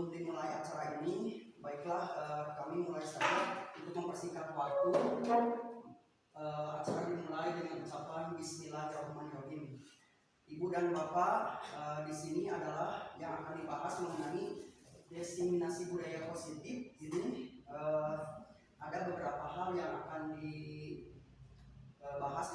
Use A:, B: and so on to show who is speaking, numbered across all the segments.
A: sebelum dimulai acara ini, baiklah kami mulai saja untuk mempersingkat waktu. Acara dimulai dengan ucapan Bismillahirrahmanirrahim. Ibu dan Bapak, di sini adalah yang akan dibahas mengenai diseminasi budaya positif. Ini ada beberapa hal yang akan dibahas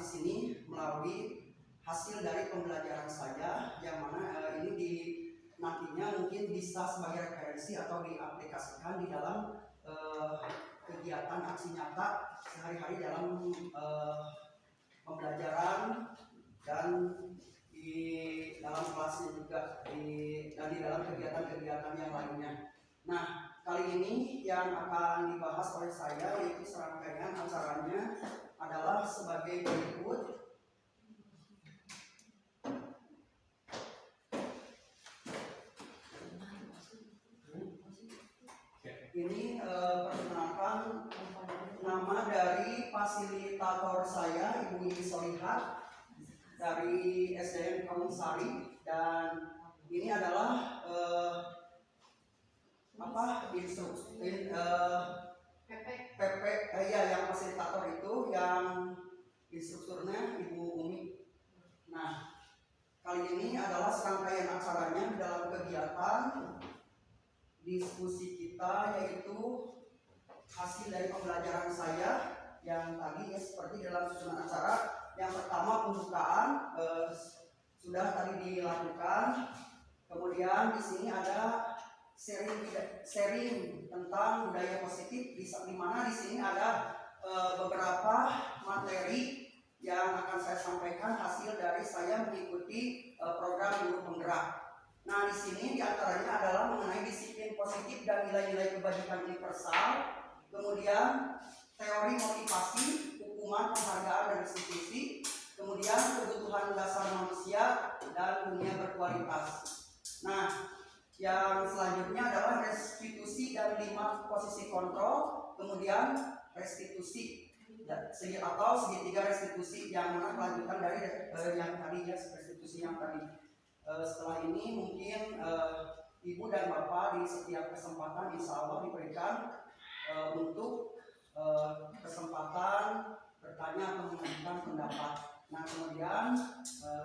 A: di sini melalui hasil dari pembelajaran saya, yang mana ini nantinya mungkin bisa sebagai referensi atau diaplikasikan di dalam kegiatan aksi nyata sehari-hari dalam pembelajaran dan di dalam kelasnya juga dan di dalam kegiatan-kegiatan yang lainnya. Nah, kali ini yang akan dibahas oleh saya yaitu serangkaian acaranya adalah sebagai berikut. Ini perkenalkan nama dari fasilitator saya, Ibu Yuni Solihat dari SDN Kampung Sari, dan ini adalah yang fasilitator itu, yang instrukturnya Ibu Umi. Nah, kali ini adalah serangkaian acaranya dalam kegiatan diskusi kita, yaitu hasil dari pembelajaran saya yang tadi ya seperti dalam susunan acara. Yang pertama pembukaan sudah tadi dilakukan. Kemudian di sini ada sharing tentang budaya positif, di mana di sini ada beberapa materi yang akan saya sampaikan hasil dari saya mengikuti program guru penggerak. Nah, di sini diantaranya adalah mengenai disiplin positif dan nilai-nilai kebajikan universal, kemudian teori motivasi, hukuman, penghargaan, dan restitusi, kemudian kebutuhan dasar manusia dan dunia berkualitas. Nah, yang selanjutnya adalah restitusi dan 5 posisi kontrol, kemudian restitusi atau segitiga restitusi, yang mana kelanjutan dari yang tadi ya, restitusi yang tadi. Setelah ini mungkin Ibu dan Bapak di setiap kesempatan insya Allah diberikan untuk kesempatan bertanya atau mengajukan pendapat. Nah, kemudian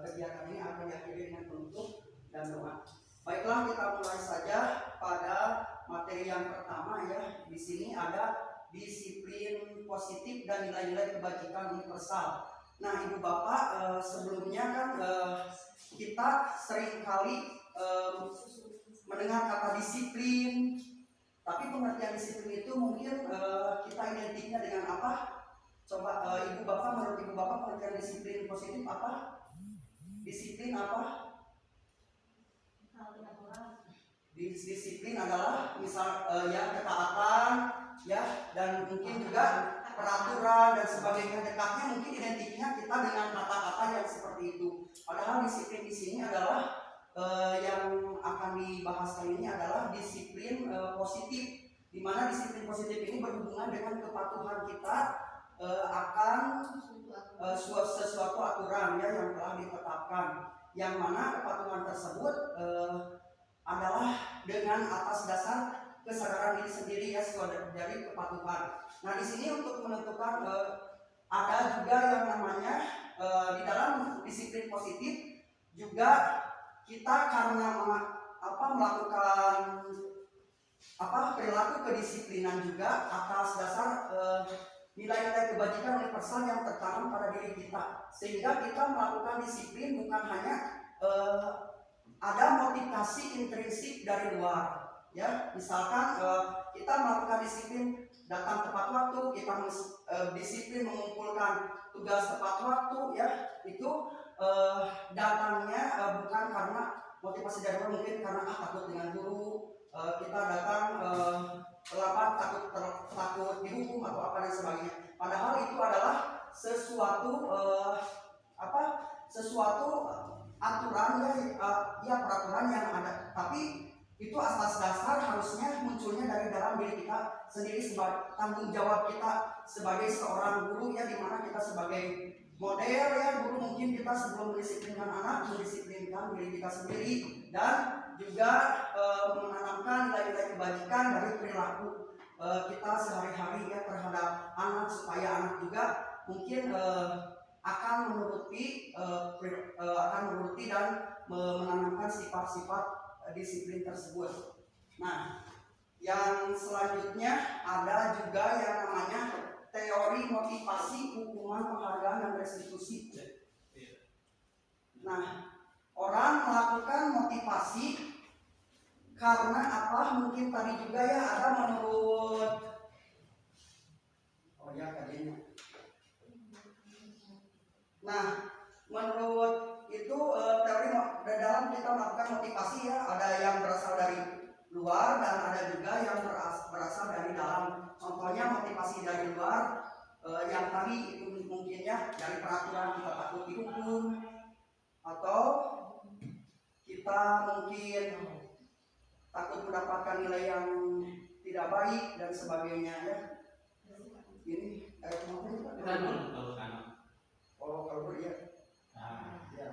A: kegiatan ini akan diakhiri dengan penutup dan doa. Baiklah, kita mulai saja pada materi yang pertama ya. Di sini ada disiplin positif dan nilai-nilai kebajikan universal. Nah, Ibu Bapak, sebelumnya kan kita sering kali mendengar kata disiplin, tapi pengertian disiplin itu mungkin kita identiknya dengan apa? Coba Ibu Bapak, menurut Ibu Bapak pengertian disiplin positif apa? Disiplin apa? Disiplin adalah misal ya ketaatan ya, dan mungkin juga peraturan dan sebagainya. Dekatnya mungkin identiknya kita dengan kata-kata yang seperti itu. Padahal disiplin di sini adalah yang akan dibahas kali ini adalah disiplin positif, di mana disiplin positif ini berhubungan dengan kepatuhan kita akan sesuatu aturan ya yang telah ditetapkan, yang mana kepatuhan tersebut adalah dengan atas dasar kesadaran diri sendiri ya, dari kepatuhan. Nah, di sini untuk menentukan ada juga yang namanya di dalam disiplin positif juga kita karena melakukan perilaku kedisiplinan juga atas dasar nilai-nilai kebajikan universal yang tertanam pada diri kita, sehingga kita melakukan disiplin bukan hanya ada motivasi intrinsik dari luar ya. Misalkan kita melakukan disiplin datang tepat waktu, kita disiplin mengumpulkan tugas tepat waktu ya, itu datangnya bukan karena motivasi dari luar, mungkin karena takut dengan guru, kita datang terlambat, takut dihukum atau apa dan sebagainya. Padahal itu adalah sesuatu aturan ya peraturan yang ada, tapi itu atas dasar harusnya munculnya dari dalam diri kita sendiri, sebagai tanggung jawab kita sebagai seorang guru ya, dimana kita sebagai model ya guru, mungkin kita kita sebelum mendisiplinkan anak, mendisiplinkan diri kita sendiri dan juga menanamkan nilai-nilai kebajikan dari perilaku kita sehari-hari ya terhadap anak, supaya anak juga mungkin akan menuruti dan menanamkan sifat-sifat disiplin tersebut. Nah, yang selanjutnya ada juga yang namanya teori motivasi, hukuman, penghargaan, dan restitusi. Nah, orang melakukan motivasi karena apa? Mungkin tadi juga ya ada menurut tadinya. Nah, menurut itu teori dalam kita melakukan motivasi ya, ada yang berasal dari luar dan ada juga yang berasal dari dalam. Contohnya motivasi dari luar yang tadi itu mungkinnya dari peraturan kita takut dihukum, atau kita mungkin takut mendapatkan nilai yang tidak baik dan sebagainya ya. Ini kalau ya. Ya.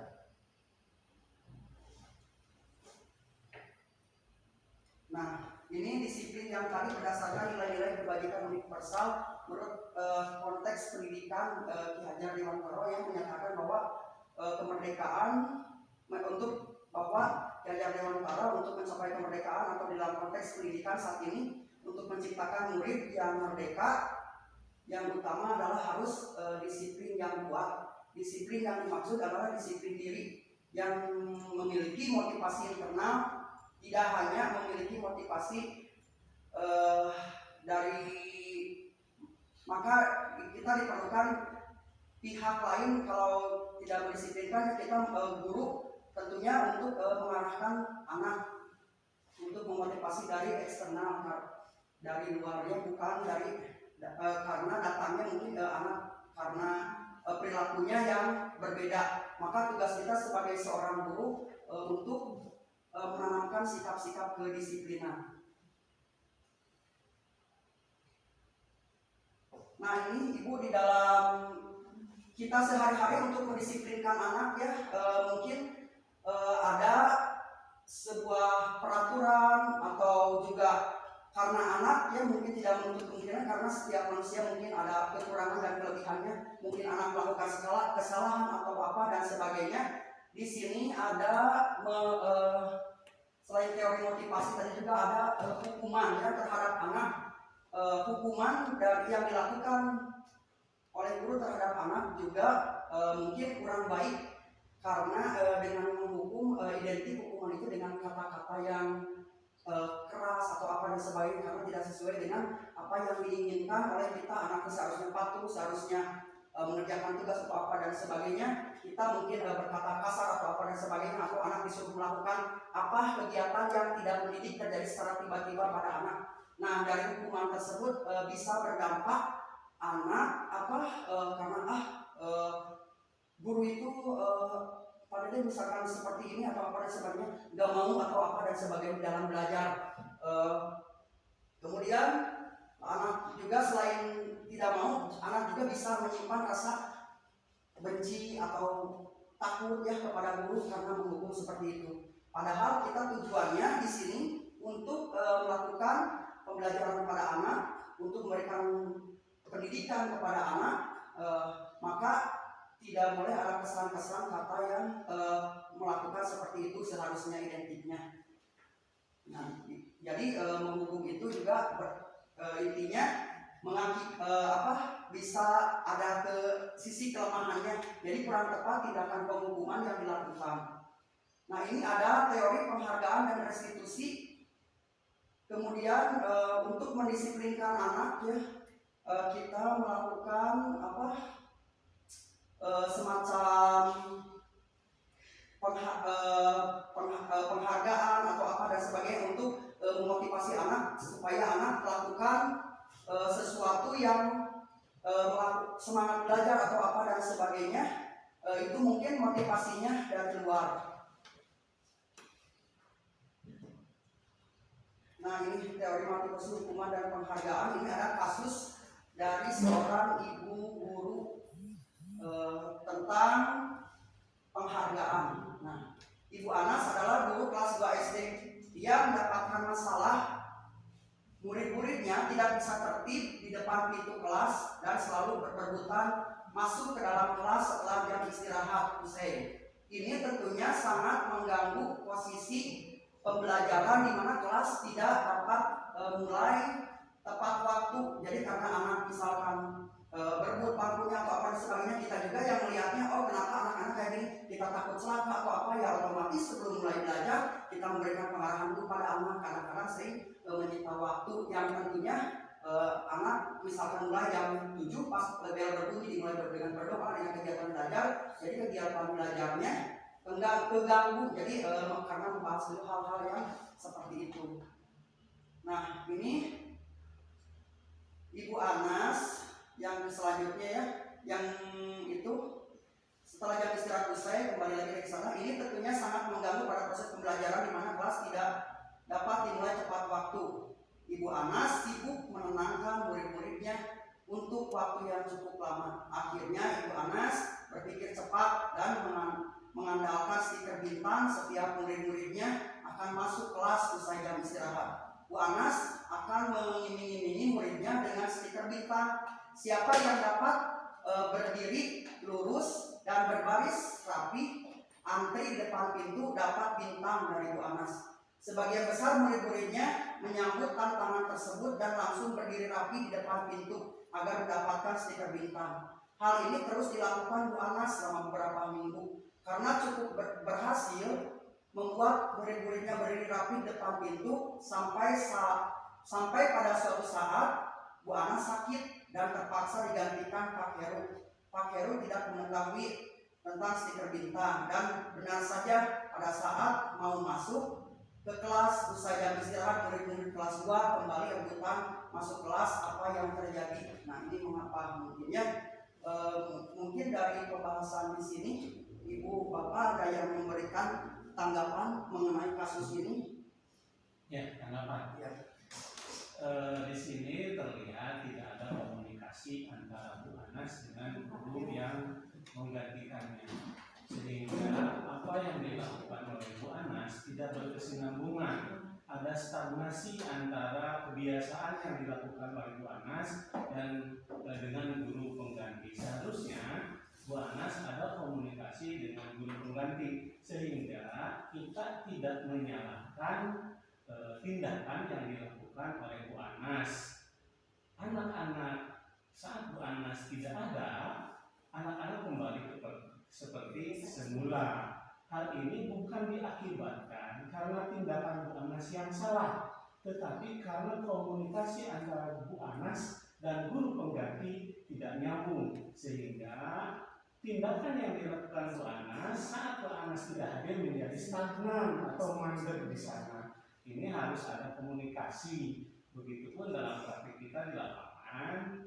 A: Nah, ini disiplin yang tadi berdasarkan nilai-nilai kebajikan universal menurut konteks pendidikan Ki Hajar Dewantara yang menyatakan bahwa kemerdekaan untuk bahwa Ki Hajar Dewantara untuk mencapai kemerdekaan atau dalam konteks pendidikan saat ini untuk menciptakan murid yang merdeka, yang utama adalah harus disiplin yang kuat. Disiplin yang dimaksud adalah disiplin diri yang memiliki motivasi internal, tidak hanya memiliki motivasi dari, maka kita diperlukan pihak lain kalau tidak mendisiplinkan kita guru tentunya untuk mengarahkan anak untuk memotivasi dari eksternal, dari luarnya, bukan dari karena datangnya mungkin anak karena perilakunya yang berbeda. Maka tugas kita sebagai seorang guru untuk menanamkan sikap-sikap kedisiplinan. Nah, ini Ibu di dalam kita sehari-hari untuk mendisiplinkan anak ya, mungkin ada sebuah peraturan atau juga karena anak ya mungkin tidak menutup kemungkinan, karena setiap manusia mungkin ada kekurangan dan kelebihannya. Mungkin anak melakukan kesalahan atau apa dan sebagainya. Di sini ada selain teori motivasi tadi juga ada hukuman ya terhadap anak. Hukuman dari yang dilakukan oleh guru terhadap anak juga mungkin kurang baik, karena dengan menghukum identik hukuman itu dengan kata-kata yang keras atau apa dan sebagainya, karena tidak sesuai dengan apa yang diinginkan oleh kita. Anak seharusnya patuh, seharusnya mengerjakan tugas atau apa dan sebagainya. Kita mungkin berkata kasar atau apa dan sebagainya, atau anak disuruh melakukan apa kegiatan yang tidak mendidik terjadi secara tiba-tiba pada anak. Nah, dari hukuman tersebut bisa berdampak anak karena guru itu padahal misalkan seperti ini atau apa dan sebagainya, nggak mau atau apa dan sebagainya dalam belajar. Kemudian anak juga selain tidak mau, anak juga bisa menyimpan rasa benci atau takut ya kepada guru karena menghukum seperti itu. Padahal kita tujuannya di sini untuk melakukan pembelajaran kepada anak, untuk memberikan pendidikan kepada anak, maka tidak boleh ada kesan-kesan kata yang melakukan seperti itu seharusnya identiknya. Nah, jadi menghukum itu juga intinya bisa ada ke sisi kelemahannya. Jadi kurang tepat tindakan penghukuman yang dilakukan. Nah, ini ada teori penghargaan dan restitusi. Kemudian untuk mendisiplinkan anak ya, kita melakukan semacam penghargaan atau apa dan sebagainya untuk memotivasi anak supaya anak melakukan sesuatu yang semangat belajar atau apa dan sebagainya. Itu mungkin motivasinya dari luar. Nah, ini teori motivasi, hukuman, dan penghargaan. Ini ada kasus dari seorang ibu guru tentang kebanggaan. Nah, Ibu Anas adalah guru kelas 2 SD. Dia mendapatkan masalah murid-muridnya tidak bisa tertib di depan pintu kelas dan selalu berebutan masuk ke dalam kelas setelah jam istirahat usai. Ini tentunya sangat mengganggu posisi pembelajaran di mana kelas tidak dapat mulai tepat waktu. Jadi karena anak misalkan berebut bangkunya atau apa dan sebagainya, kita juga yang melihatnya, oh kenapa anak-anak kayak gini, kita takut celaka atau apa, ya otomatis sebelum mulai belajar kita memberikan pengarahan dulu pada anak. Kadang-kadang sering menyita waktu yang tentunya anak misalkan mulai jam 7 pas bel berbunyi dimulai dengan berdoa dengan kegiatan belajar, jadi kegiatan belajarnya keganggu, jadi karena membahas dulu hal-hal yang seperti itu. Nah, ini Ibu Anas yang selanjutnya ya, yang itu setelah jam istirahat usai kembali lagi ke sana. Ini tentunya sangat mengganggu pada proses pembelajaran di mana kelas tidak dapat dimulai tepat waktu. Ibu Anas sibuk menenangkan murid-muridnya untuk waktu yang cukup lama. Akhirnya Ibu Anas berpikir cepat dan mengandalkan stiker bintang. Setiap murid-muridnya akan masuk kelas usai jam istirahat. Bu Anas akan mengiming-imingi muridnya dengan stiker bintang. Siapa yang dapat berdiri lurus dan berbaris rapi, antri di depan pintu dapat bintang dari Bu Anas. Sebagian besar murid-muridnya menyambut tantangan tersebut dan langsung berdiri rapi di depan pintu agar mendapatkan stiker bintang. Hal ini terus dilakukan Bu Anas selama beberapa minggu. Karena cukup berhasil membuat murid-muridnya berdiri rapi di depan pintu, sampai pada suatu saat Bu Anas sakit dan terpaksa digantikan Pak Heru. Pak Heru tidak mengetahui tentang stiker bintang dan benar saja pada saat mau masuk ke kelas usai jam istirahat, murid-murid kelas 2 kembali rebutan masuk kelas. Apa yang terjadi? Nah, ini mengapa? Mungkin dari pembahasan di sini Ibu Bapak ada yang memberikan tanggapan mengenai kasus ini?
B: Ya, tanggapan.
A: Ya.
B: Di sini terlihat tidak ada komunikasi antara Bu Anas dengan guru yang menggantikannya, sehingga apa yang dilakukan oleh Bu Anas tidak berkesinambungan. Ada stagnasi antara kebiasaan yang dilakukan oleh Bu Anas dan dengan guru pengganti. Seharusnya Bu Anas ada komunikasi dengan guru pengganti, sehingga kita tidak menyalahkan tindakan yang dilakukan oleh Bu Anas. Anak-anak saat Bu Anas tidak ada, anak-anak kembali seperti semula. Hal ini bukan diakibatkan karena tindakan Bu Anas yang salah, tetapi karena komunikasi antara Bu Anas dan guru pengganti tidak nyambung, sehingga tindakan yang dilakukan Bu Anas saat Bu Anas tidak hadir menjadi stagnan atau mandek di sana. Ini harus ada komunikasi. Begitupun dalam praktik kita di lapangan,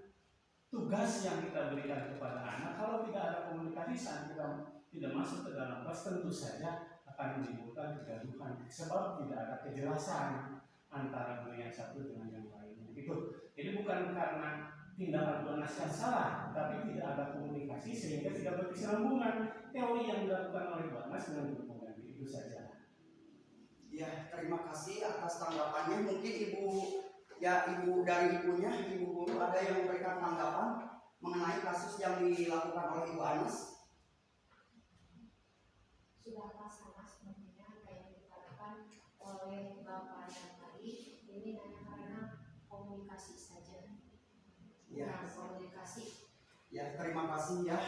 B: tugas yang kita berikan kepada anak, kalau tidak ada komunikasi saat kita tidak masuk ke dalam kelas, tentu saja akan menimbulkan kegaduhan, sebab tidak ada kejelasan antara guru yang satu dengan yang lainnya. Itu. Jadi bukan karena tindakan Bu Anas yang salah, tapi tidak ada komunikasi sehingga tidak berkesinambungan teori yang dilakukan oleh Bu Anas dengan guru pengganti. Itu saja.
A: Ya, terima kasih atas tanggapannya. Mungkin ibu dari ibunya, Ibu Guru, ada yang memberikan tanggapan mengenai kasus yang dilakukan oleh Ibu Anas.
C: Sudah pas sama sebenarnya apa yang dikatakan oleh Bapak dan tadi, ini hanya karena komunikasi saja.
A: Ya.
C: Komunikasi.
A: Ya, terima kasih ya.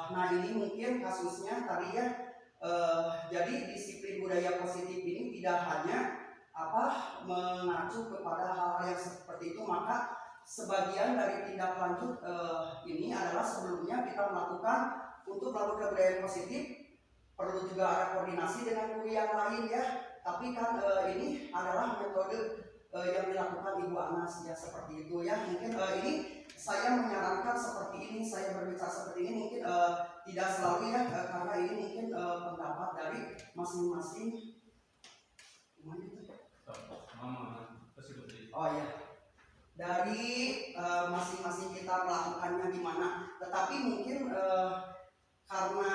A: Nah, ini mungkin kasusnya tadi ya. Jadi disiplin budaya positif ini tidak hanya mengacu kepada hal-hal yang seperti itu, maka sebagian dari tindak lanjut ini adalah sebelumnya kita melakukan untuk melakukan budaya positif perlu juga ada koordinasi dengan guru yang lain ya. Tapi kan ini adalah metode yang dilakukan Ibu Anas ya, seperti itu ya. Mungkin ini saya menyarankan seperti ini, saya berbicara seperti ini mungkin tidak selalu ya, karena ini mungkin pendapat dari masing-masing. Oh ya, dari masing-masing kita melakukannya gimana. Tetapi mungkin karena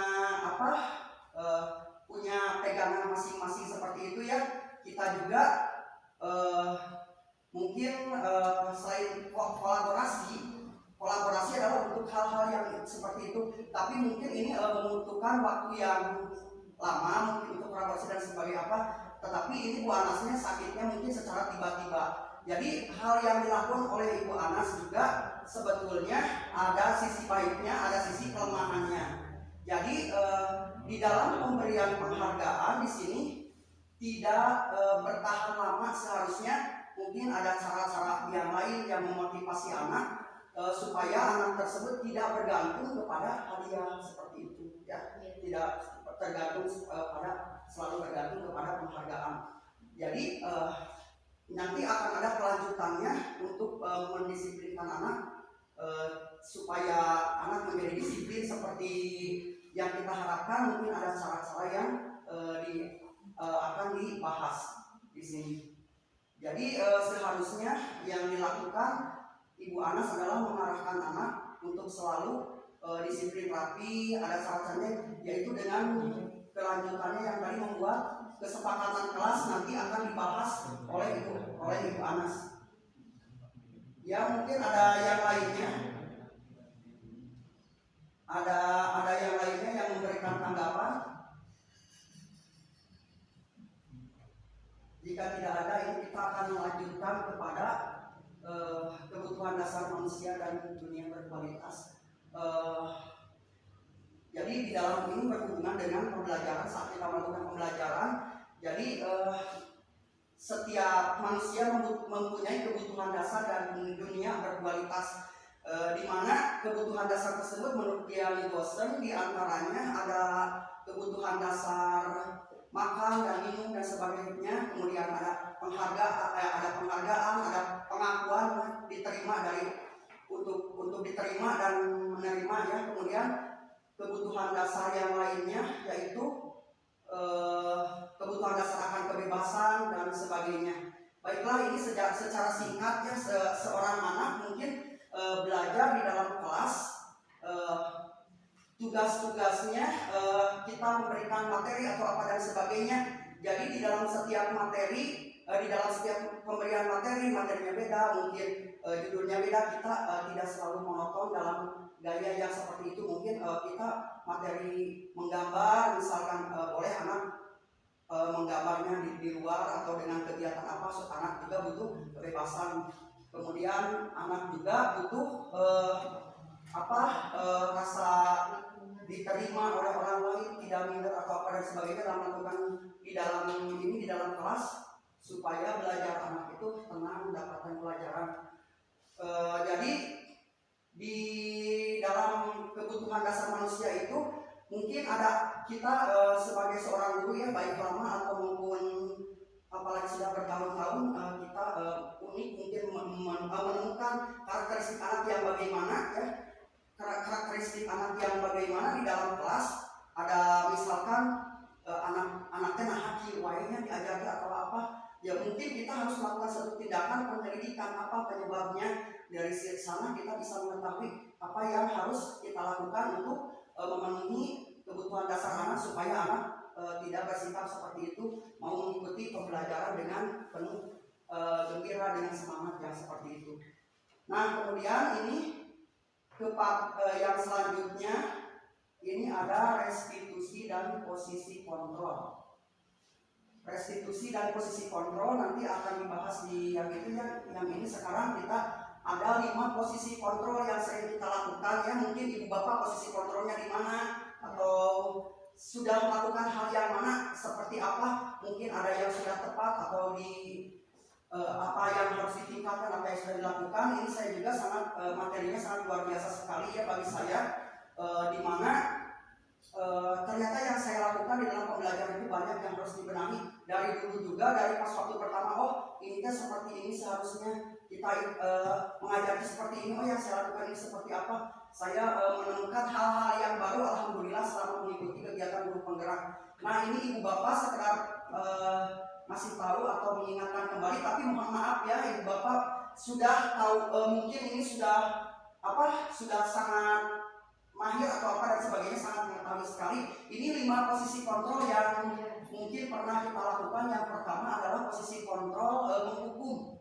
A: membutuhkan waktu yang lama mungkin untuk praoperasi dan sebagai apa, tetapi ini Bu Anasnya sakitnya mungkin secara tiba-tiba. Jadi hal yang dilakukan oleh Ibu Anas juga sebetulnya ada sisi baiknya, ada sisi kelemahannya. Jadi di dalam pemberian penghargaan di sini tidak bertahan lama, seharusnya mungkin ada cara-cara yang lain yang memotivasi anak supaya anak tersebut tidak bergantung kepada hadiah seperti itu, ya, tidak tergantung selalu bergantung kepada penghargaan. Jadi nanti akan ada kelanjutannya untuk mendisiplinkan anak supaya anak menjadi disiplin seperti yang kita harapkan. Mungkin ada cara-cara yang akan dibahas di sini. Jadi seharusnya yang dilakukan Ibu Anas adalah mengarahkan anak untuk selalu disiplin rapi. Ada caranya yaitu dengan kelanjutannya yang tadi membuat kesepakatan kelas nanti akan dibahas oleh Ibu Anas. Ya, mungkin ada yang lainnya. Ada yang lainnya yang memberikan tanggapan. Jika tidak ada, ini kita akan melanjutkan kepada kebutuhan dasar manusia dan dunia berkualitas. Jadi di dalam ini berhubungan dengan pembelajaran. Saat kita melakukan pembelajaran, jadi setiap manusia mempunyai kebutuhan dasar dan dunia berkualitas, di mana kebutuhan dasar tersebut menurut Dian Gosen diantaranya ada kebutuhan dasar makan dan minum dan sebagainya, kemudian ada penghargaan, ada pengakuan diterima untuk diterima dan menerima, ya. Kemudian kebutuhan dasar yang lainnya yaitu kebutuhan dasar akan kebebasan dan sebagainya. Baiklah, ini secara singkat ya, seorang anak mungkin belajar di dalam kelas, tugas-tugasnya kita memberikan materi atau apa dan sebagainya. Jadi di dalam setiap materi, di dalam setiap pemberian materinya beda, mungkin judulnya beda. Kita tidak selalu monoton dalam gaya yang seperti itu. Mungkin kita materi menggambar, misalkan boleh anak menggambarnya di luar atau dengan kegiatan apa. So, anak juga butuh kebebasan. Kemudian anak juga butuh rasa diterima oleh orang lain, tidak minder atau apa dan sebagainya dalam melakukan di dalam kelas, supaya belajar anak itu tenang mendapatkan pelajaran. Jadi di dalam kebutuhan dasar manusia itu mungkin ada kita sebagai seorang guru, ya, baik lama atau maupun apalagi sudah bertahun-tahun, kita unik mungkin menemukan karakteristik anak yang bagaimana, ya. Karakteristik anak yang bagaimana di dalam kelas. Ada misalkan anak-anaknya haki wainya diajari atau apa, ya mungkin kita harus melakukan satu tindakan penyelidikan apa penyebabnya. Dari sana kita bisa mengetahui apa yang harus kita lakukan untuk memenuhi kebutuhan dasar anak, supaya anak tidak bersikap seperti itu, mau mengikuti pembelajaran dengan penuh gembira, dengan semangat yang seperti itu. Nah, kemudian ini yang selanjutnya ini ada restitusi dan posisi kontrol. Restitusi dan posisi kontrol nanti akan dibahas di yang itu, ya. Yang ini sekarang kita ada 5 posisi kontrol yang sering kita lakukan, ya. Mungkin ibu bapak posisi kontrolnya di mana, atau sudah melakukan hal yang mana, seperti apa. Mungkin ada yang sudah tepat atau di apa yang harus ditingkatkan, apa yang sudah dilakukan. Ini saya juga sangat materinya sangat luar biasa sekali, ya, bagi saya, di mana ternyata yang saya lakukan di dalam pembelajaran itu banyak yang harus dibenahi. Dari dulu juga, dari pas waktu pertama, ini kan seperti ini seharusnya kita mengajarkan seperti ini, yang saya lakukan ini seperti apa. Saya menemukan hal-hal yang baru, alhamdulillah, selama mengikuti kegiatan guru penggerak. Nah, ini ibu bapak sekedar masih tahu atau mengingatkan kembali, tapi mohon maaf, ya, ibu bapak sudah tahu, mungkin ini sudah sangat mahir atau apa dan sebagainya, sangat mengetahui sekali. Ini 5 posisi kontrol yang mungkin pernah kita lakukan. Yang pertama adalah posisi kontrol menghukum.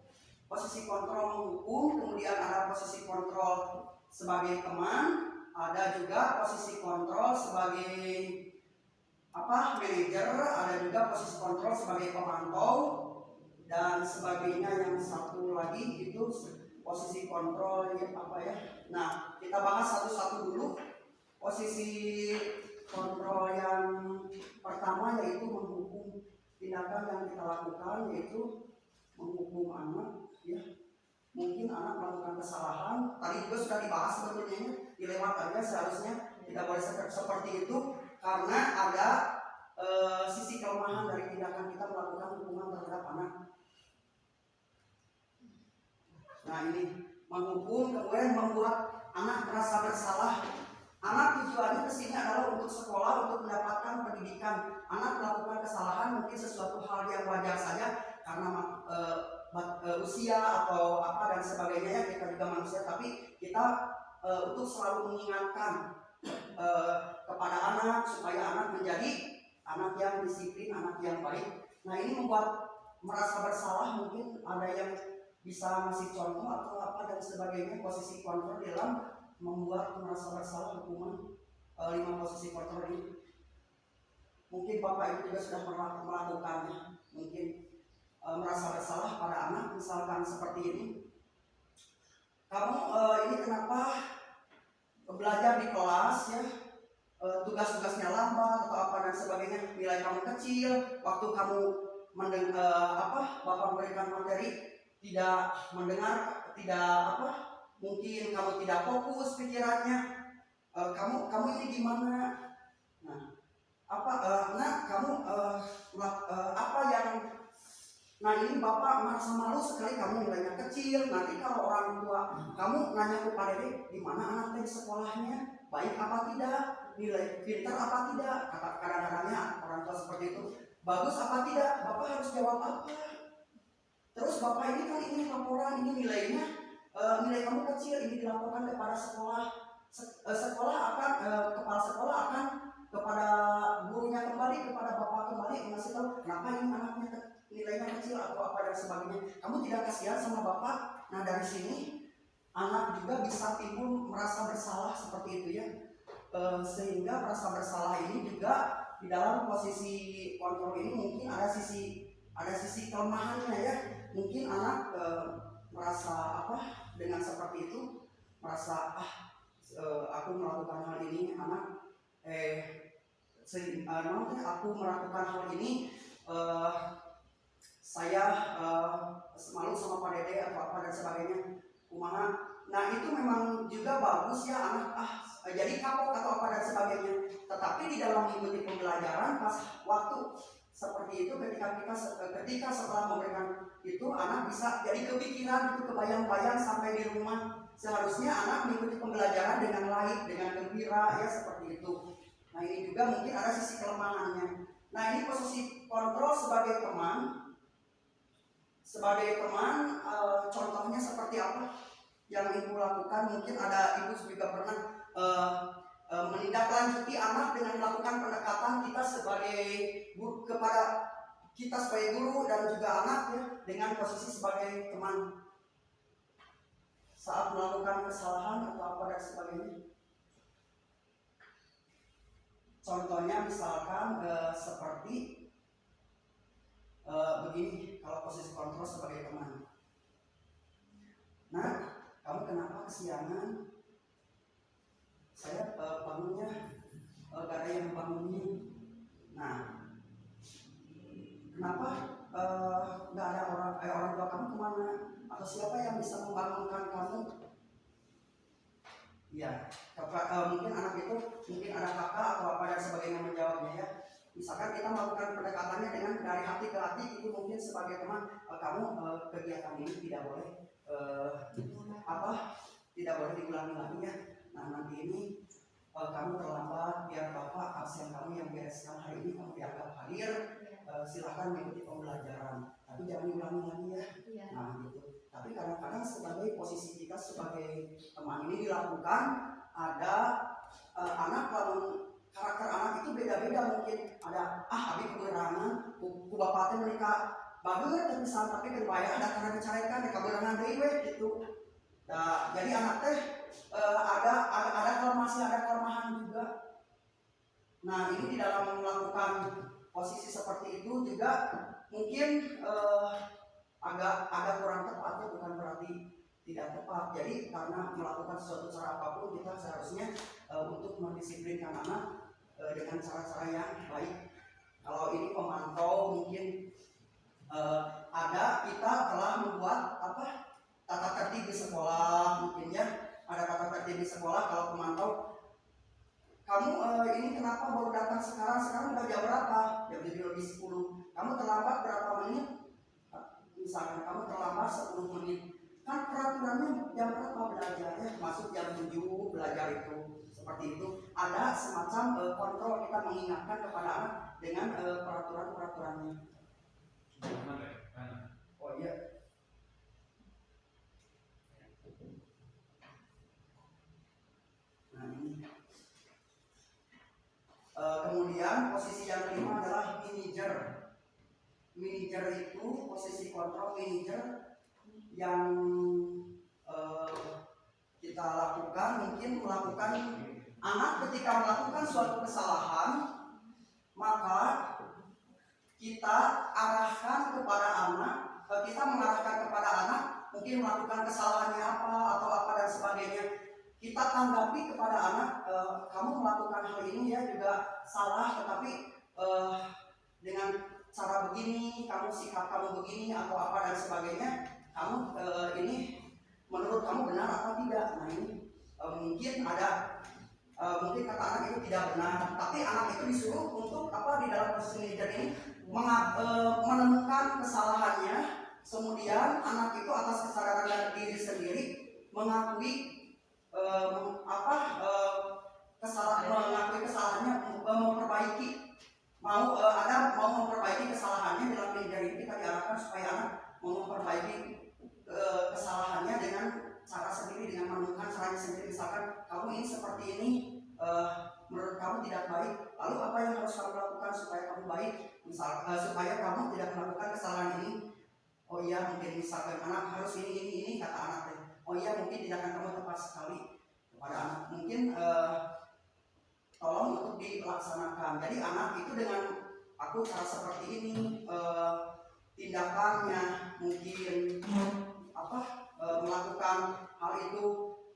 A: Posisi kontrol menghukum, kemudian ada posisi kontrol sebagai teman, ada juga posisi kontrol sebagai manajer, ada juga posisi kontrol sebagai pemantau, dan sebagainya. Yang satu lagi itu posisi kontrol Nah, kita bahas satu-satu dulu. Posisi kontrol yang pertama yaitu menghukum. Tindakan yang kita lakukan yaitu menghukum anak, ya. Mungkin anak melakukan kesalahan, tadi juga sudah dibahas sebetulnya, dilewat aja, seharusnya tidak boleh seperti itu karena ada sisi kelemahan dari tindakan kita melakukan hukuman terhadap anak. Nah, ini menghukum kemudian membuat anak merasa bersalah. Anak tujuannya kesini adalah untuk sekolah, untuk mendapatkan pendidikan. Anak melakukan kesalahan mungkin sesuatu hal yang wajar saja karena usia atau dan sebagainya, ya, kita juga manusia, tapi kita untuk selalu mengingatkan kepada anak supaya anak menjadi anak yang disiplin, anak yang baik. Nah, ini membuat merasa bersalah. Mungkin ada yang bisa ngasih contoh atau dan sebagainya. Posisi kontrol dalam membuat merasa bersalah, hukuman 5 posisi kontrol ini. Mungkin Bapak Ibu juga sudah pernah melakukannya. Mungkin merasa bersalah pada anak, misalkan seperti ini. Kamu ini kenapa belajar di kelas, ya, tugas-tugasnya lambat atau dan sebagainya, nilai kamu kecil, waktu kamu Bapak memberikan materi tidak mendengar, mungkin kamu tidak fokus pikirannya. Kamu ini gimana? Nah, ini Bapak merasa malu sekali kamu nilainya kecil. Nanti kalau orang tua kamu nanya kepada dia, gimana anaknya di sekolahnya, baik apa tidak, nilai pintar apa tidak, kadang-kadangnya orang tua seperti itu, bagus apa tidak, Bapak harus jawab apa. Terus Bapak ini kan ini laporan, ini nilainya, nilai kamu kecil, ini dilaporkan kepada sekolah. Kepala sekolah akan kepada gurunya kembali, kepada Bapak kembali mengasih tahu kenapa ini anaknya nilainya kecil atau dan sebagainya. Kamu tidak kasihan sama Bapak. Nah, dari sini anak juga bisa timbul merasa bersalah seperti itu, ya. Sehingga merasa bersalah ini juga di dalam posisi kontrol ini mungkin ada sisi kelemahannya, ya. Mungkin anak merasa dengan seperti itu, merasa aku melakukan hal ini, aku melakukan hal ini, saya malu sama Pak Dede atau dan sebagainya, kumaha. Nah, itu memang juga bagus, ya, anak jadi kapok atau dan sebagainya. Tetapi di dalam mengikuti pembelajaran pas waktu seperti itu, ketika setelah memberikan itu, anak bisa jadi kepikiran, itu kebayang-bayang sampai di rumah. Seharusnya anak mengikuti pembelajaran dengan laik, dengan gembira, ya, seperti itu. Nah, ini juga mungkin ada sisi kelemahannya. Nah, ini posisi kontrol sebagai teman. Contohnya seperti apa yang ibu lakukan? Mungkin ada ibu juga pernah menindaklanjuti anak dengan melakukan pendekatan kita sebagai guru kepada kita sebagai guru dan juga anak, ya, dengan posisi sebagai teman saat melakukan kesalahan atau dan sebagainya. Contohnya misalkan seperti begini, kalau posisi kontrol sebagai teman. Nah, kamu kenapa kesiangan? Saya bangunnya gak ada yang bangunin. Nah, kenapa gak ada orang tua kamu kemana? Atau siapa yang bisa membangunkan kamu? Ya, mungkin anak itu, mungkin ada kakak atau dan sebagainya menjawabnya, ya. Misalkan kita melakukan pendekatannya dengan dari hati ke hati, itu mungkin sebagai teman, kamu kegiatan ini tidak boleh tidak boleh diulangi lagi, ya. Nah, nanti ini kamu terlambat, biar Bapak absen kamu yang bereskan hari ini, kamu dianggap hadir. Silakan mengikuti pembelajaran, tapi jangan diulangi lagi, ya. Nah, gitu. Tapi kadang-kadang sebagai posisi kita sebagai teman ini dilakukan, ada anak lalu karakter anak itu beda-beda. Mungkin ada abi keberangan ku bapaknya mereka bagus terpisah, tapi kebayang ada karena dicarekan di keberangan dewe gitu. Nah, jadi anak teh ada kelemahan juga. Nah, ini di dalam melakukan posisi seperti itu juga mungkin agak kurang tepat ya, bukan berarti tidak tepat. Jadi karena melakukan sesuatu cara apapun kita seharusnya untuk mendisiplinkan anak dengan cara-cara yang baik. Kalau ini pemantau mungkin kita telah membuat tata tertib di sekolah, mungkin ya ada tata tertib di sekolah. Kalau pemantau, kamu ini kenapa baru datang sekarang udah jam berapa? Jam 7:10. Kamu terlambat berapa menit? Misalkan kamu terlambat 10 menit. Kan peraturannya jam berapa belajarnya? Masuk jam 7 belajar itu. Seperti itu. Ada semacam kontrol, kita mengingatkan kepada anak dengan peraturan-peraturannya. Oh iya. Nah ini. Kemudian posisi yang kelima adalah manager. Manager itu posisi kontrol manager yang kita lakukan, mungkin melakukan anak ketika melakukan suatu kesalahan, maka kita arahkan kepada anak, kita mengarahkan kepada anak mungkin melakukan kesalahannya apa dan sebagainya. Kita tanggapi kepada anak, kamu melakukan hal ini ya juga salah, tetapi dengan cara begini, sikap kamu begini atau apa dan sebagainya, kamu ini menurut kamu benar apa tidak? Nah ini mungkin mungkin kata anak itu tidak benar, tapi anak itu disuruh untuk di dalam proses manajer ini menemukan kesalahannya, kemudian anak itu atas kesadaran dari diri sendiri mengakui mengakui kesalahannya, memperbaiki, mau memperbaiki kesalahannya. Dalam manajer ini kita diarahkan supaya anak mau memperbaiki kesalahannya dengan cara sendiri, dengan menemukan caranya sendiri. Misalkan kamu ini seperti ini, menurut kamu tidak baik, lalu apa yang harus kamu lakukan supaya kamu baik, supaya kamu tidak melakukan kesalahan ini? Oh iya, mungkin misalkan anak harus ini kata anak. Oh iya, mungkin tidak akan kamu tepat sekali kepada anak, mungkin tolong untuk dilaksanakan. Jadi anak itu dengan aku cara seperti ini, tindakannya mungkin melakukan hal itu,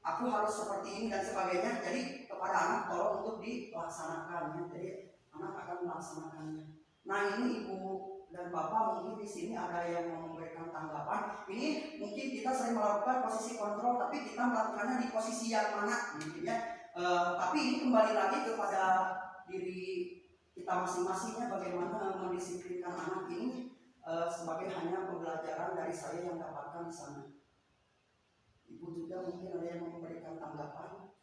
A: aku harus seperti ini dan sebagainya. Jadi kepada anak tolong untuk dilaksanakan. Jadi anak akan melaksanakannya. Nah ini ibu dan bapak mungkin di sini ada yang mau memberikan tanggapan. Ini mungkin kita sering melakukan posisi kontrol, tapi kita melakukannya di posisi yang mana, gitu ya. Tapi ini kembali lagi kepada diri kita masing-masingnya, bagaimana mendisiplinkan anak ini sebagai hanya pembelajaran dari saya yang dapatkan di sana. Ibu juga mungkin ada yang memberikan tanggapan.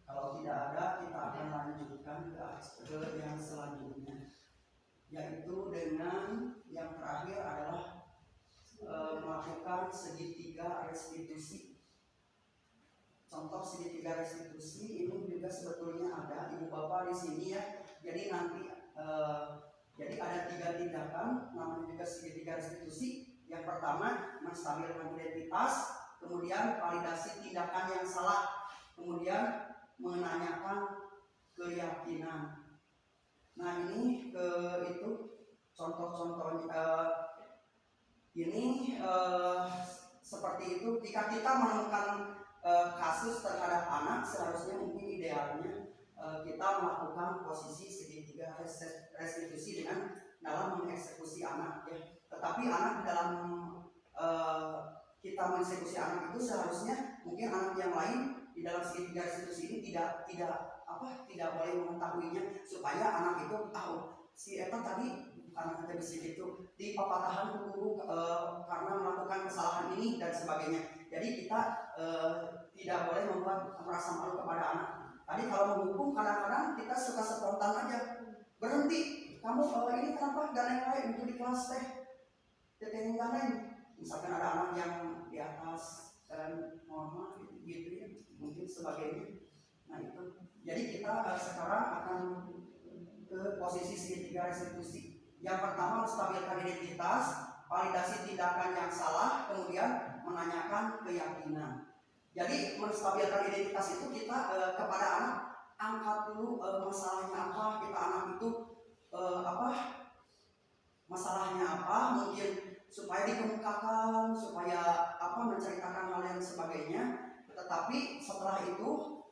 A: Kalau tidak ada, kita akan lanjutkan ke yang selanjutnya, yaitu dengan yang terakhir adalah melakukan segitiga restitusi. Contoh segitiga restitusi ini juga sebetulnya ada ibu bapak di sini ya. Jadi nanti jadi ada 3 tindakan, namanya juga segitiga restitusi. Yang pertama menstabilkan identitas, kemudian validasi tindakan yang salah, kemudian menanyakan keyakinan. Nah ini itu contoh-contohnya. Ini seperti itu. Jika kita menemukan kasus terhadap anak, seharusnya mungkin idealnya kita melakukan posisi segitiga restitusi dalam mengeksekusi anak ya. Tetapi anak dalam kita mengeksekusi anak itu seharusnya mungkin anak yang lain di dalam segitiga restitusi ini tidak boleh mengetahuinya, supaya anak itu tahu si Eta tadi anak kita di situ di papatahan ke guru karena melakukan kesalahan ini dan sebagainya. Jadi kita tidak boleh membuat merasa malu kepada anak. Tadi kalau menghukum kadang-kadang kita suka spontan aja, berhenti, kamu ini kenapa gak naik untuk di kelas teh, teteh gak naik. Misalkan ada anak yang di atas dan normal gitu ya, mungkin sebagainya. Nah itu, jadi kita sekarang akan ke posisi segitiga restitusi. Yang pertama menstabilkan identitas, validasi tindakan yang salah, kemudian menanyakan keyakinan. Jadi menstabilkan identitas itu kita kepada anak angkat dulu masalahnya apa, kita anak itu masalahnya apa, mungkin supaya dikemukakan, supaya menceritakan hal yang sebagainya. Tetapi setelah itu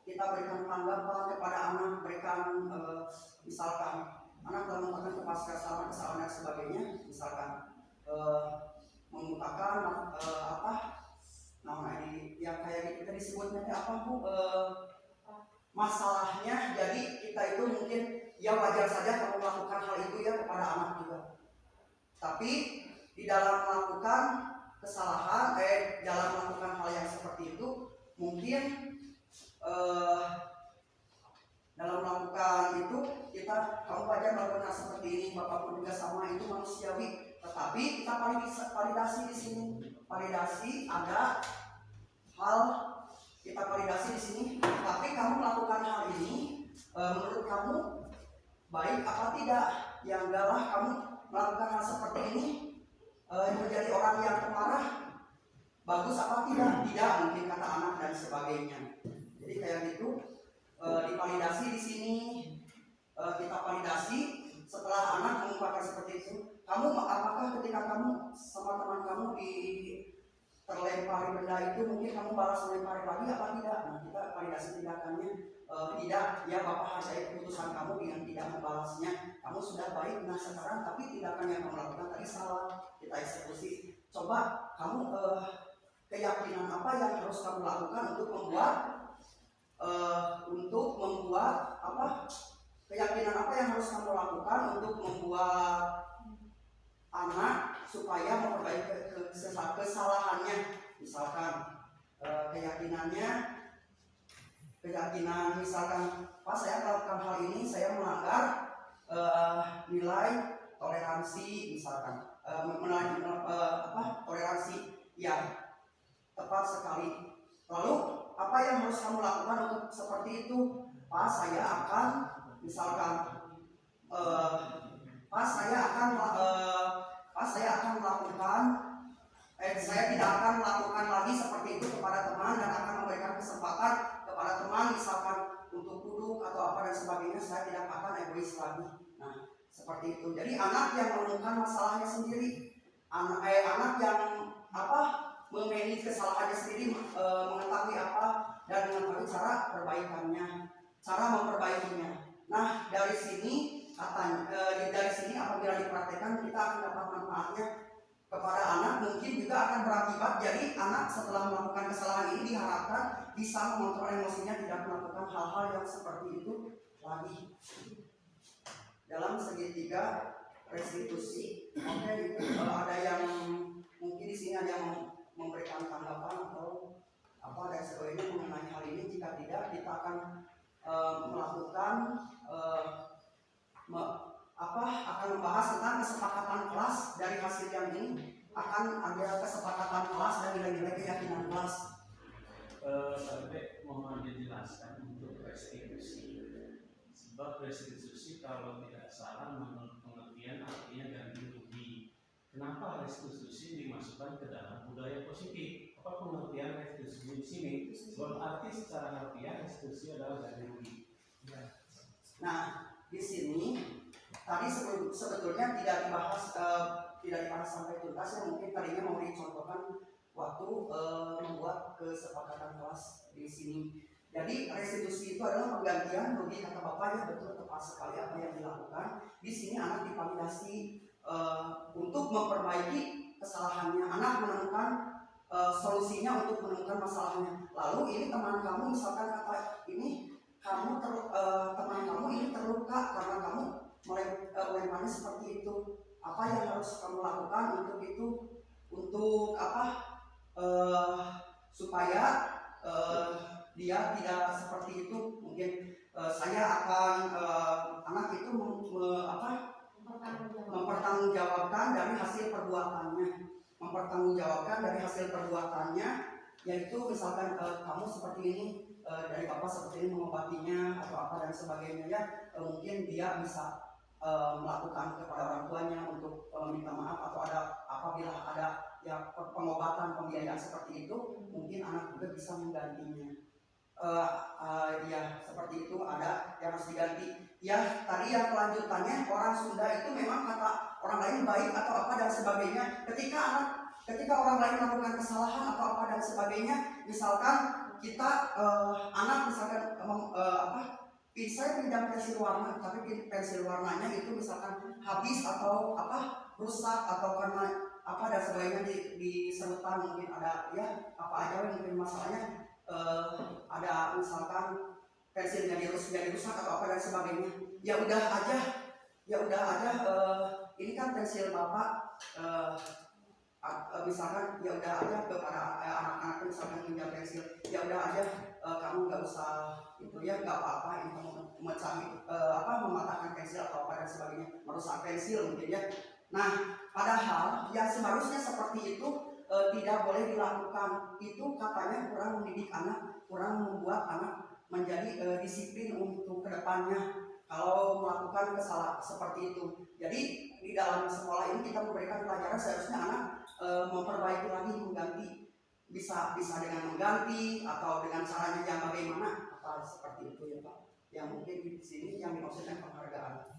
A: kita berikan tanggapan kepada anak, berikan misalkan anak telah melakukan kesalahan dan sebagainya, misalkan mengungkapkan ini yang kayak gitu tadi disebutnya masalahnya. Jadi kita itu mungkin ya wajar saja kamu melakukan hal itu ya kepada anak juga. Tapi di dalam melakukan kesalahan, dalam melakukan hal yang seperti itu, mungkin dalam melakukan itu kamu wajar melakukan hal seperti ini, bapak pun juga sama, itu manusiawi. Tetapi kita validasi di sini, validasi ada hal kita validasi di sini. Tapi kamu melakukan hal ini, menurut kamu baik apa tidak? Yang enggak lah, kamu melakukan hal seperti ini menjadi orang yang pemarah, bagus apa tidak? Tidak, mungkin kata anak dan sebagainya. Jadi kayak gitu. Divalidasi di sini, kita validasi setelah anak mengungkapkan seperti itu. Kamu apakah ketika kamu sama teman kamu terlempari benda itu, mungkin kamu balas melempari lagi apa tidak? Nah, kita validasi tindakannya. Tidak, ya bapak hargai keputusan kamu yang tidak membalasnya. Kamu sudah baik, nah sekarang tapi tindakan yang kamu lakukan tadi salah, kita eksekusi. Coba kamu keyakinan apa yang harus kamu lakukan untuk membuat keyakinan apa yang harus kamu lakukan untuk membuat anak supaya memperbaiki kesalahannya. Misalkan keyakinan misalkan, pas saya melakukan hal ini saya melanggar nilai toleransi, misalkan toleransi yang tepat sekali. Lalu apa yang harus kamu lakukan untuk seperti itu? Pas saya akan misalkan saya tidak akan melakukan lagi seperti itu kepada teman dan akan memberikan kesempatan kepada teman misalkan untuk duduk atau apa dan sebagainya. Saya tidak akan egois lagi. Nah, seperti itu. Jadi anak yang menemukan masalahnya sendiri, anak yang memanage kesalahannya sendiri, mengetahui apa dan mengetahui cara perbaikannya, cara memperbaikinya. Nah, dari sini apabila dipraktekkan kita akan dapat manfaatnya kepada anak, mungkin juga akan berakibat. Jadi anak setelah melakukan kesalahan ini diharapkan bisa mengontrol emosinya, tidak melakukan hal-hal yang seperti itu lagi. Dalam segitiga restitusi, ada yang mungkin di sini ada yang memberikan tanggapan atau apa dan sebagainya mengenai hal ini. Jika tidak, kita akan melakukan akan membahas tentang kesepakatan kelas. Dari hasil yang ini akan ada kesepakatan kelas dan nilai-nilai keyakinan kelas.
B: Sampai mohon dijelaskan untuk restitusi. Sebab restitusi kalau tidak salah menurut pengertian artinya ganti rugi. Kenapa restitusi dimasukkan ke dalam budaya positif? Apa pengertian restitusi di sini? Sebab arti secara harfiah restitusi adalah ganti rugi. Ya.
A: Nah, di sini tadi sebetulnya tidak dibahas sampai tuntas. Ya, mungkin tadinya mau dicontohkan waktu membuat kesepakatan kelas di sini. Jadi restitusi itu adalah penggantian rugi, kata bapak ya, betul, tepat sekali apa yang dilakukan. Di sini anak divalidasi untuk memperbaiki kesalahannya. Anak menemukan solusinya untuk menemukan masalahnya. Lalu ini teman kamu misalkan kata ini teman kamu ini terluka karena kamu melemparnya seperti itu. Apa yang harus kamu lakukan untuk itu? Untuk supaya dia tidak seperti itu. Mungkin saya akan anak itu mempertanggungjawabkan dari hasil perbuatannya, yaitu misalkan kamu seperti ini, dari bapak seperti ini mengobatinya atau apa dan sebagainya ya. Mungkin dia bisa melakukan kepada orang tuanya untuk minta maaf atau ada apabila ada ya pengobatan pembiayaan seperti itu, mungkin anak juga bisa menggantinya. Ya seperti itu ada yang harus diganti. Ya tadi yang kelanjutannya orang Sunda itu memang kata orang lain baik atau apa dan sebagainya. Ketika orang lain melakukan kesalahan atau apa dan sebagainya, misalkan kita anak misalkan saya pinjam pensil warna, tapi pensil warnanya itu misalkan habis atau rusak atau karena apa dan sebagainya di serutan mungkin ada ya apa aja yang mungkin masalahnya, ada misalkan pensilnya jadi rusak atau apa dan sebagainya. Ya udah aja ini kan pensil bapak, misalkan ya udah aja kepada anak-anak misalkan pinjam pensil, ya udah aja kamu nggak usah itu ya nggak apa-apa ini kamu mematahkan pensil atau apa dan sebagainya, merusak pensil mungkin ya. Nah padahal yang seharusnya seperti itu tidak boleh dilakukan. Itu katanya kurang mendidik anak, kurang membuat anak menjadi disiplin untuk kedepannya kalau melakukan kesalahan seperti itu. Jadi di dalam sekolah ini kita memberikan pelajaran seharusnya anak memperbaiki lagi, mengganti, bisa dengan mengganti atau dengan caranya yang bagaimana, apa seperti itu ya Pak. Yang mungkin di sini yang dimaksudkan penghargaan.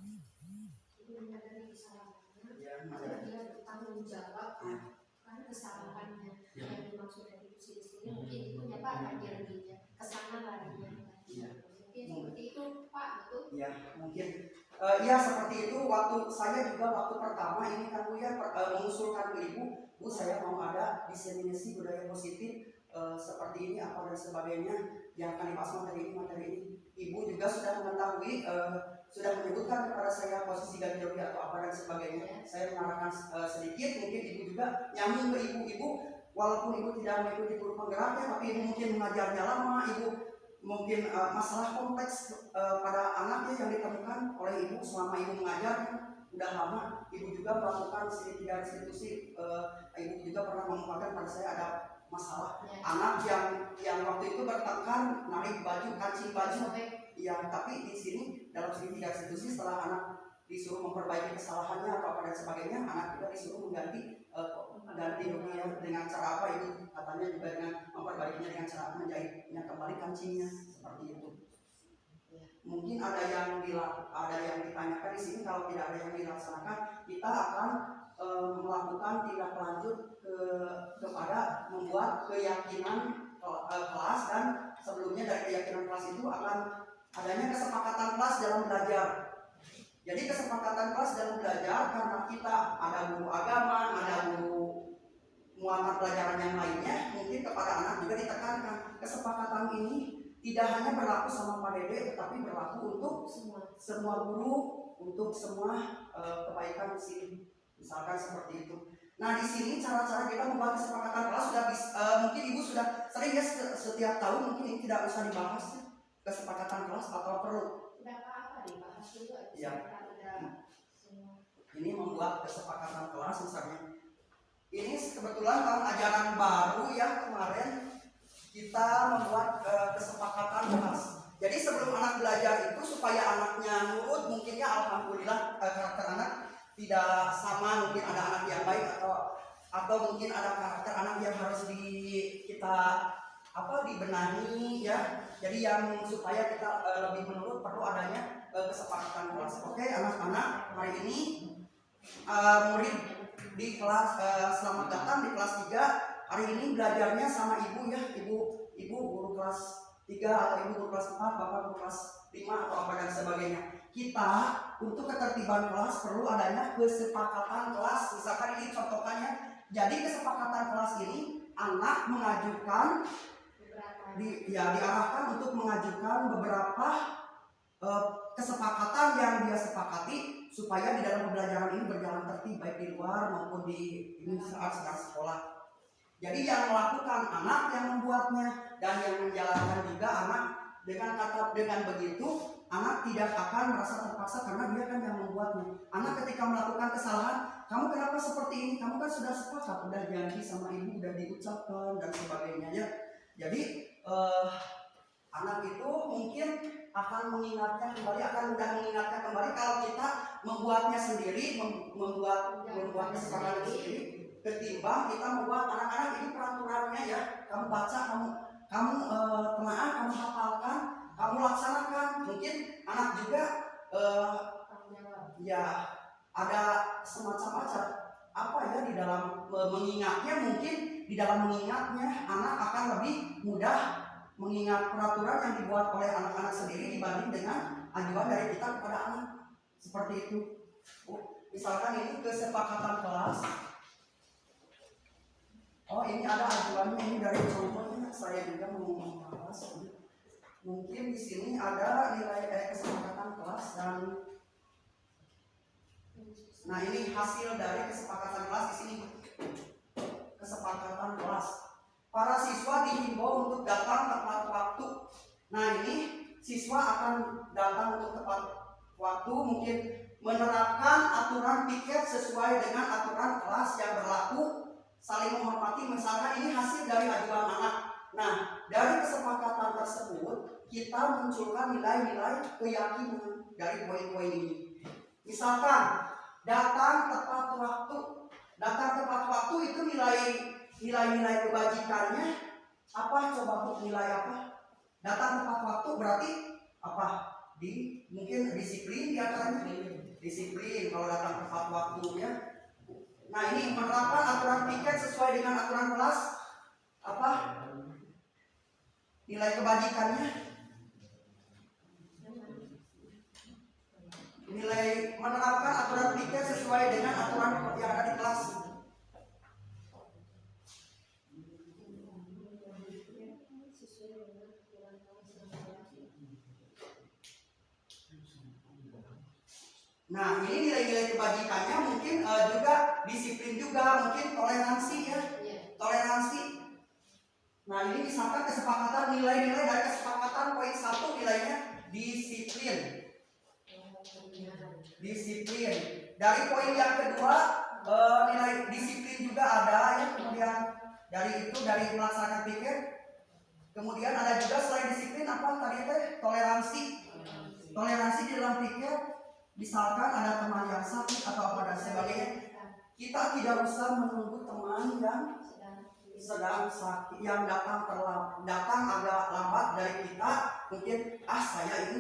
C: Itu menyadari kesalahannya,
A: Ya,
C: dia bertanggung jawab kan kesalahannya. Yang dimaksud dari itu sini mungkin itu ya Pak lagi kesana larinya. Mungkin seperti itu Pak, betul?
A: Ya mungkin ya seperti itu. Waktu saya juga waktu pertama ini kan Bu ya mengusulkan ke Ibu, Bu saya mau ada diseminasi budaya positif seperti ini apa dan sebagainya yang akan dibahas materi ini. Ibu juga sudah mengetahui, sudah menyebutkan kepada saya posisi ganti rugi atau apa dan sebagainya. Saya mengarahkan sedikit, mungkin Ibu juga nyambung ke Ibu, walaupun Ibu tidak mengikuti guru penggeraknya, tapi Ibu mungkin mengajarnya lama, Ibu mungkin masalah kompleks pada anaknya yang ditemukan oleh Ibu selama Ibu mengajar udah lama. Ibu juga melakukan tiga restitusi, Ibu juga pernah mengungkapkan pada saya ada masalah anak yang waktu itu bertengkar narik baju, kancing baju. Ya, tapi di sini dalam tiga restitusi setelah anak disuruh memperbaiki kesalahannya atau apa dan sebagainya, anak juga disuruh mengganti ganti ruginya dengan cara apa, Ibu katanya juga dengan memperbaikinya dengan cara menjahitnya kembali kancingnya seperti itu. Mungkin ada yang ditanyakan di sini. Kalau tidak ada yang dilaksanakan, kita akan melakukan tindak lanjut kepada membuat keyakinan kelas, dan sebelumnya dari keyakinan kelas itu akan adanya kesepakatan kelas dalam belajar. Jadi kesepakatan kelas dalam belajar karena kita ada guru agama, ada guru muatan pelajaran yang lainnya, mungkin kepada anak juga ditekankan kesepakatan ini tidak hanya berlaku sama Pak Dede, tetapi berlaku untuk semua guru, untuk semua kebaikan di sini. Misalkan seperti itu. Nah di sini cara-cara kita membuat kesepakatan kelas sudah mungkin Ibu sudah sering ya setiap tahun, mungkin ini tidak usah dibahas ya, kesepakatan kelas atau perlu.
C: Tidak apa-apa dibahas dulu.
A: Ya. Ini membuat kesepakatan kelas misalnya. Ini kebetulan tahun ajaran baru ya, kemarin kita membuat kesepakatan kelas. Jadi sebelum anak belajar itu supaya anaknya nurut, mungkinnya alhamdulillah karakter anak tidak sama, mungkin ada anak yang baik atau mungkin ada karakter anak yang harus kita dibenahi ya. Jadi yang supaya kita lebih menurut perlu adanya kesepakatan kelas. Oke anak-anak, hari ini murid di kelas selamat datang di kelas 3. Hari ini belajarnya sama Ibu ya, Ibu guru kelas 3 atau Ibu guru kelas 4, Bapak guru kelas 5 atau apa dan sebagainya. Kita untuk ketertiban kelas perlu adanya kesepakatan kelas. Misalkan ini contohnya. Jadi kesepakatan kelas ini anak mengajukan diarahkan untuk mengajukan beberapa kesepakatan yang dia sepakati supaya di dalam pembelajaran ini berjalan tertib baik di luar maupun di saat sekolah. Jadi yang melakukan anak yang membuatnya, dan yang menjalankan juga anak. Dengan begitu anak tidak akan merasa terpaksa karena dia kan yang membuatnya. Anak ketika melakukan kesalahan, kamu kenapa seperti ini? Kamu kan sudah sepakat, udah janji sama Ibu, udah diucapkan dan sebagainya ya. Jadi anak itu mungkin akan mengingatnya kembali, akan mudah mengingatnya kembali kalau kita membuatnya sendiri, membuat kesepakatan sendiri, ketimbang kita membuat anak-anak ini peraturannya ya, kamu baca, kamu telaah, kamu hafalkan, kamu laksanakan. Mungkin anak juga ya ada semacam apa ya di dalam mengingatnya, mungkin di dalam mengingatnya anak akan lebih mudah mengingat peraturan yang dibuat oleh anak-anak sendiri dibanding dengan ajuan dari kita kepada anak. Seperti itu. Misalkan ini kesepakatan kelas. Oh, ini ada ajuannya, ini dari contohnya saya juga mau membahas. Mungkin di sini ada nilai kesepakatan kelas dan nah ini hasil dari kesepakatan kelas di sini. Kesepakatan kelas. Para siswa dihimbau untuk datang tepat waktu. Nah ini siswa akan datang untuk tepat waktu, mungkin menerapkan aturan piket sesuai dengan aturan kelas yang berlaku, saling menghormati. Misalkan ini hasil dari ajuan anak. Nah dari kesepakatan tersebut kita munculkan nilai-nilai keyakinan dari poin-poin ini. Misalkan datang tepat waktu. Datang tepat waktu itu nilai-nilai kebajikannya apa? Coba untuk nilai apa? Datang tepat waktu berarti apa? Mungkin disiplin di antaranya. Disiplin kalau datang tepat waktu ya. Nah ini menerapkan aturan piket sesuai dengan aturan kelas apa? Nilai kebajikannya. Nilai menerapkan aturan piket sesuai dengan aturan yang ada di kelas. Nah ini nilai-nilai kebajikannya mungkin juga disiplin juga, mungkin toleransi ya, toleransi. Nah ini misalkan kesepakatan nilai-nilai dari kesepakatan poin 1 nilainya disiplin. Disiplin. Dari poin yang kedua nilai disiplin juga ada ya, kemudian dari melaksanakan piket. Kemudian ada juga selain disiplin apa tadi teh? Toleransi. Toleransi di dalam piket. Misalkan ada teman yang sakit atau apa dan sebagainya, kita tidak usah menunggu teman yang sedang sakit, yang datang agak lambat dari kita. Mungkin saya ini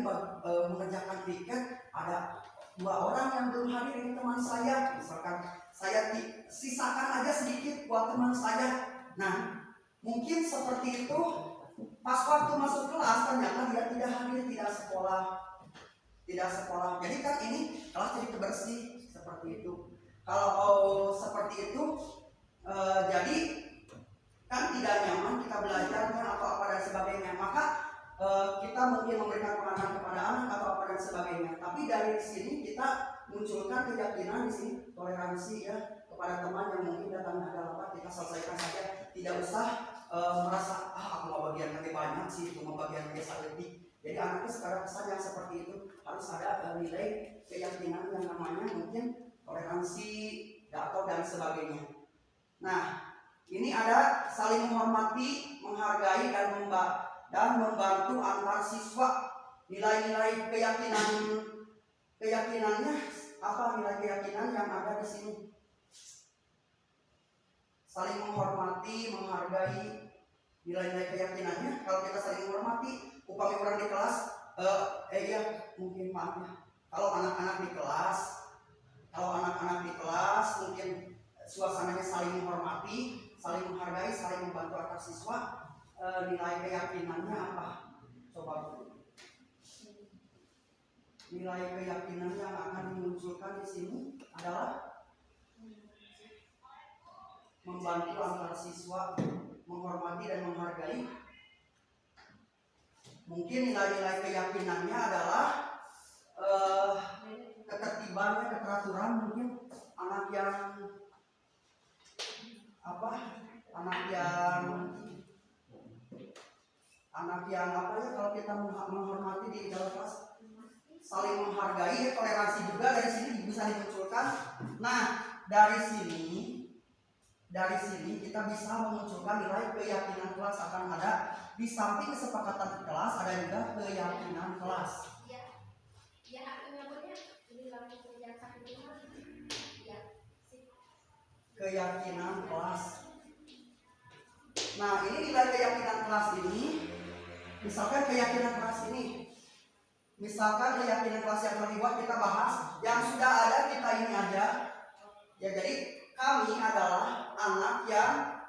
A: mengerjakan piket, ada 2 orang yang belum hadir, ini teman saya. Misalkan saya sisakan aja sedikit buat teman saya. Nah mungkin seperti itu. Pas waktu masuk kelas ternyata dia tidak hadir, tidak sekolah. Jadi kan ini kelas jadi bersih seperti itu. Kalau seperti itu jadi kan tidak nyaman kita belajarnya atau apa dan sebagainya. Maka kita mungkin memberikan penekanan kepada anak atau apa dan sebagainya. Tapi dari sini kita munculkan keyakinan di sini, toleransi ya kepada teman yang mungkin datangnya agak lambat, kita selesaikan saja. Tidak usah merasa aku mau bagian lebih banyak sih, itu mau bagian biasa lebih. Jadi anaknya sekarang kesan yang seperti itu harus ada nilai keyakinan yang namanya mungkin toleransi atau dan sebagainya. Nah ini ada saling menghormati, menghargai dan membantu antar siswa. Nilai-nilai keyakinannya apa? Nilai keyakinan yang ada di sini. Saling menghormati, menghargai. Nilai-nilai keyakinannya kalau kita saling menghormati, upami orang di kelas, ya mungkin maaf ya. Kalau anak-anak di kelas mungkin suasananya saling menghormati, saling menghargai, saling membantu antar siswa. Nilai keyakinannya apa? Coba. Nilai keyakinan yang akan dimunculkan di sini adalah membantu antar siswa, menghormati dan menghargai. Mungkin nilai-nilai keyakinannya adalah ketertibannya, keteraturan. Mungkin anak yang apa? Anak yang apa ya, kalau kita menghormati di dalam kelas, saling menghargai, toleransi juga dari sini bisa dimunculkan. Nah dari sini dari sini kita bisa memunculkan nilai keyakinan kelas akan ada. Di samping kesepakatan kelas ada juga keyakinan kelas.
C: Ya, namanya ini langsung penjelasan itu ya.
A: Keyakinan kelas. Nah, ini nilai keyakinan kelas ini, misalkan keyakinan kelas ini, misalkan keyakinan kelas yang terlibat kita bahas, yang sudah ada kita ini aja. Ya, jadi kami adalah anak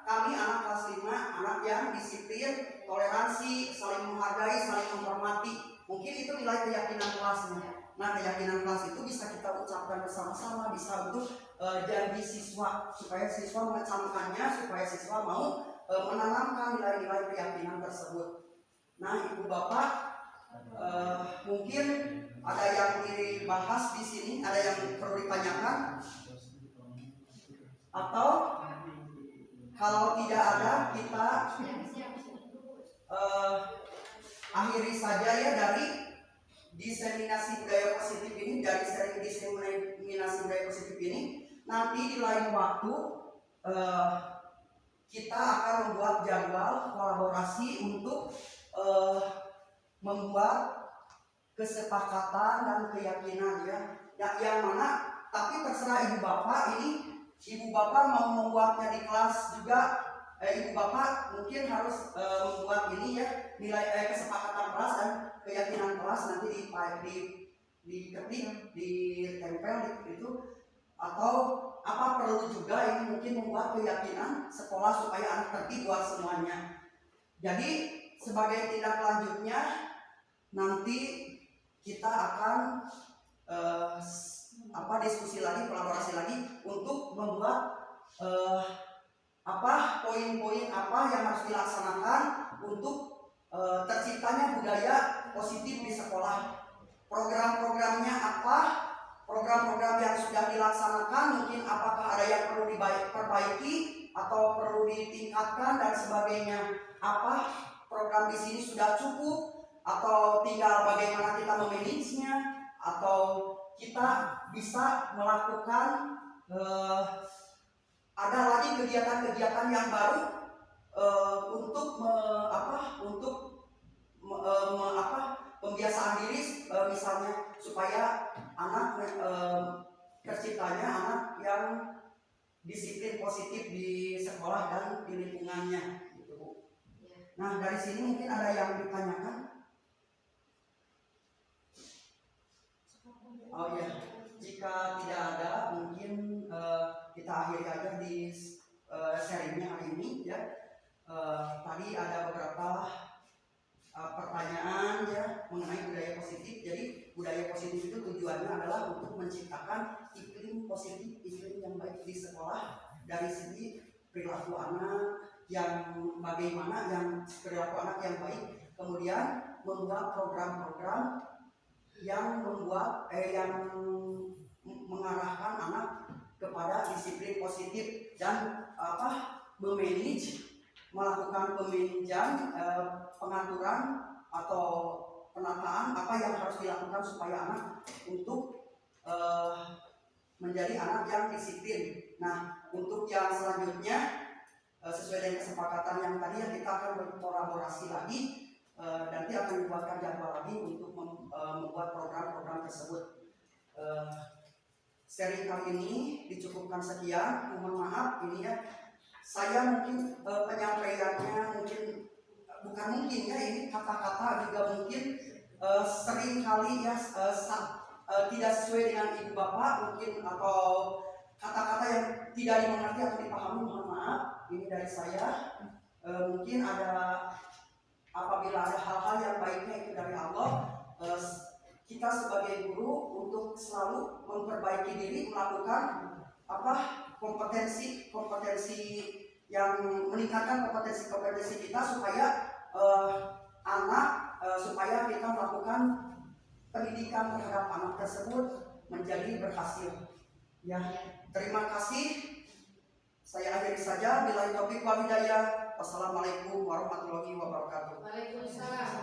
A: kelas 5, anak yang disiplin, toleransi, saling menghargai, saling menghormati. Mungkin itu nilai keyakinan kelasnya. Nah, keyakinan kelas itu bisa kita ucapkan bersama-sama, bisa untuk janji siswa, supaya siswa mengecamkannya, supaya siswa mau menanamkan nilai-nilai keyakinan tersebut. Nah, Ibu Bapak, mungkin ada yang dibahas di sini, ada yang perlu ditanyakan, atau kalau tidak ada kita akhiri saja ya dari diseminasi budaya positif ini, dari sering diseminasi budaya positif ini. Nanti di lain waktu kita akan membuat jadwal kolaborasi untuk membuat kesepakatan dan keyakinan ya, yang mana tapi terserah Ibu Bapak ini. Ibu Bapak mau membuatnya di kelas juga, Ibu Bapak mungkin harus membuat ini ya, nilai kesepakatan kelas dan keyakinan kelas nanti diketik, ditempel itu, atau apa perlu juga ini mungkin membuat keyakinan sekolah supaya anak tertib buat semuanya. Jadi sebagai tindak lanjutnya nanti kita akan diskusi lagi, kolaborasi lagi untuk membuat poin-poin apa yang harus dilaksanakan untuk terciptanya budaya positif di sekolah. Program-programnya apa? Program-program yang sudah dilaksanakan mungkin apakah ada yang perlu diperbaiki atau perlu ditingkatkan dan sebagainya. Apa program di sini sudah cukup atau tinggal bagaimana kita memanagenya, atau kita bisa melakukan ada lagi kegiatan-kegiatan yang baru untuk pembiasaan diri, misalnya supaya anak terciptanya anak yang disiplin positif di sekolah dan di lingkungannya gitu, Bu. Nah, dari sini mungkin ada yang ditanyakan. Oh ya, jika tidak ada mungkin kita akhiri aja di sharingnya hari ini ya. Tadi ada beberapa pertanyaan ya mengenai budaya positif. Jadi budaya positif itu tujuannya adalah untuk menciptakan iklim positif, iklim yang baik di sekolah dari segi perilaku anak yang bagaimana, yang perilaku anak yang baik, kemudian membuat program-program yang yang mengarahkan anak kepada disiplin positif dan melakukan pemanajemen, pengaturan atau penataan apa yang harus dilakukan supaya anak untuk menjadi anak yang disiplin. Nah, untuk yang selanjutnya sesuai dengan kesepakatan yang tadi yang kita akan berkolaborasi lagi. Nanti akan dibuatkan jadwal lagi untuk membuat program-program tersebut. Seri kali ini dicukupkan sekian. Mohon maaf ini ya, saya mungkin penyampaiannya ini kata-kata juga mungkin sering kali ya tidak sesuai dengan Ibu Bapak mungkin, atau kata-kata yang tidak dimengerti atau dipahami. Mohon maaf ini dari saya. Mungkin apabila ada hal-hal yang baiknya itu dari Allah, kita sebagai guru untuk selalu memperbaiki diri, melakukan kompetensi yang meningkatkan kompetensi kita supaya supaya kita melakukan pendidikan terhadap anak tersebut menjadi berhasil. Ya, terima kasih. Saya akhiri saja. Billahi taufiq wal hidayah. Wassalamualaikum warahmatullahi wabarakatuh.
C: Waalaikumsalam.